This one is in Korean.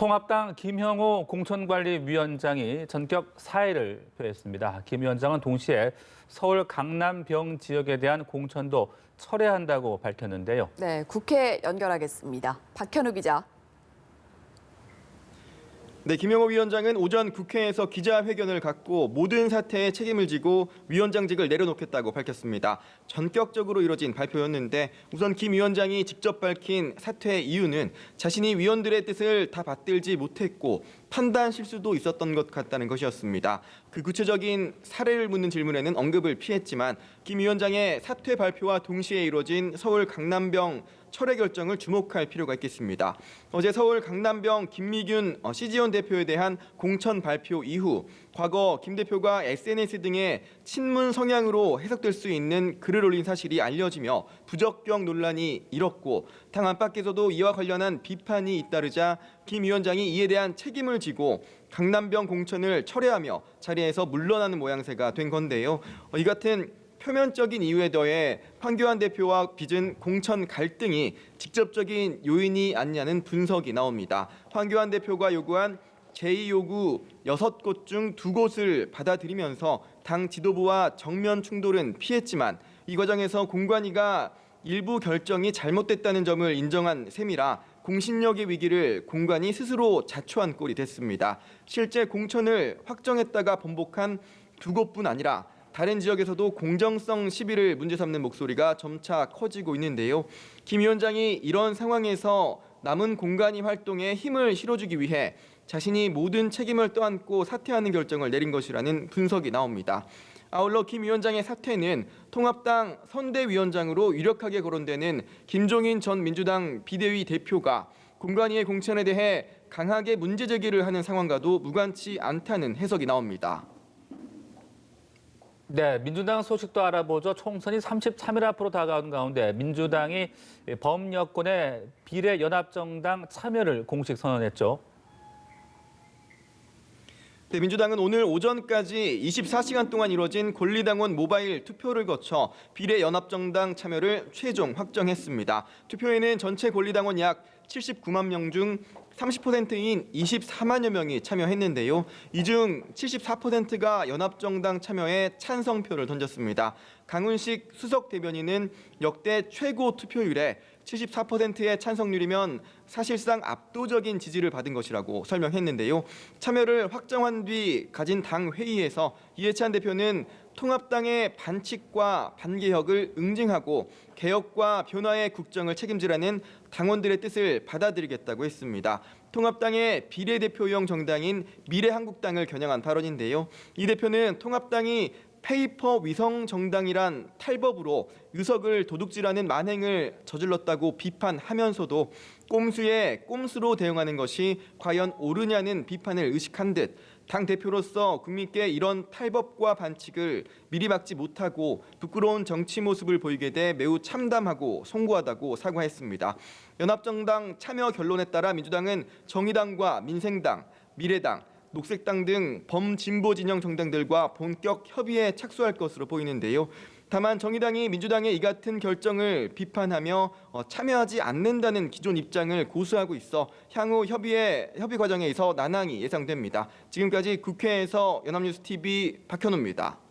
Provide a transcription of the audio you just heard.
통합당 김형호 공천관리위원장이 전격 사의를 표했습니다. 김 위원장은 동시에 서울 강남병 지역에 대한 공천도 철회한다고 밝혔는데요. 네, 국회 연결하겠습니다. 박현우 기자. 네, 김형호 위원장은 오전 국회에서 기자회견을 갖고 모든 사태에 책임을 지고 위원장직을 내려놓겠다고 밝혔습니다. 전격적으로 이뤄진 발표였는데 우선 김 위원장이 직접 밝힌 사퇴의 이유는 자신이 위원들의 뜻을 다 받들지 못했고 판단 실수도 있었던 것 같다는 것이었습니다. 그 구체적인 사례를 묻는 질문에는 언급을 피했지만 김 위원장의 사퇴 발표와 동시에 이뤄진 서울 강남병 철회 결정을 주목할 필요가 있겠습니다. 어제 서울 강남병 김미균 CG원 대표에 대한 공천 발표 이후 과거 김 대표가 SNS 등의 친문 성향으로 해석될 수 있는 글을 올린 사실이 알려지며 부적격 논란이 일었고 당 안팎에서도 이와 관련한 비판이 잇따르자 김 위원장이 이에 대한 책임을 지고 강남병 공천을 철회하며 자리에서 물러나는 모양새가 된 건데요. 이 같은 표면적인 이유에 더해 황교안 대표와 빚은 공천 갈등이 직접적인 요인이 아니냐는 분석이 나옵니다. 황교안 대표가 요구한 제2 요구 6곳 중 2곳을 받아들이면서 당 지도부와 정면 충돌은 피했지만 이 과정에서 공관위가 일부 결정이 잘못됐다는 점을 인정한 셈이라 공신력의 위기를 공관위 스스로 자초한 꼴이 됐습니다. 실제 공천을 확정했다가 번복한 2곳뿐 아니라 다른 지역에서도 공정성 시비를 문제 삼는 목소리가 점차 커지고 있는데요. 김 위원장이 이런 상황에서 남은 공관위 활동에 힘을 실어주기 위해 자신이 모든 책임을 떠안고 사퇴하는 결정을 내린 것이라는 분석이 나옵니다. 아울러 김 위원장의 사퇴는 통합당 선대위원장으로 유력하게 거론되는 김종인 전 민주당 비대위 대표가 공관위의 공천에 대해 강하게 문제 제기를 하는 상황과도 무관치 않다는 해석이 나옵니다. 네, 민주당 소식도 알아보죠. 총선이 33일 앞으로 다가온 가운데 민주당이 범여권의 비례연합정당 참여를 공식 선언했죠. 네, 민주당은 오늘 오전까지 24시간 동안 이뤄진 권리당원 모바일 투표를 거쳐 비례연합정당 참여를 최종 확정했습니다. 투표에는 전체 권리당원 약 79만 명 중 30%인 24만여 명이 참여했는데요. 이 중 74%가 연합정당 참여에 찬성표를 던졌습니다. 강훈식 수석 대변인은 역대 최고 투표율에 74%의 찬성률이면 사실상 압도적인 지지를 받은 것이라고 설명했는데요. 참여를 확정한 뒤 가진 당 회의에서 이해찬 대표는 통합당의 반칙과 반개혁을 응징하고 개혁과 변화의 국정을 책임지라는 당원들의 뜻을 받아들이겠다고 했습니다. 통합당의 비례대표형 정당인 미래한국당을 겨냥한 발언인데요. 이 대표는 통합당이 페이퍼 위성 정당이란 탈법으로 의석을 도둑질하는 만행을 저질렀다고 비판하면서도 꼼수에 꼼수로 대응하는 것이 과연 옳으냐는 비판을 의식한 듯 당 대표로서 국민께 이런 탈법과 반칙을 미리 막지 못하고 부끄러운 정치 모습을 보이게 돼 매우 참담하고 송구하다고 사과했습니다. 연합정당 참여 결론에 따라 민주당은 정의당과 민생당, 미래당, 녹색당 등 범진보 진영 정당들과 본격 협의에 착수할 것으로 보이는데요. 다만 정의당이 민주당의 이 같은 결정을 비판하며 참여하지 않는다는 기존 입장을 고수하고 있어 향후 협의 과정에서 난항이 예상됩니다. 지금까지 국회에서 연합뉴스TV 박현우입니다.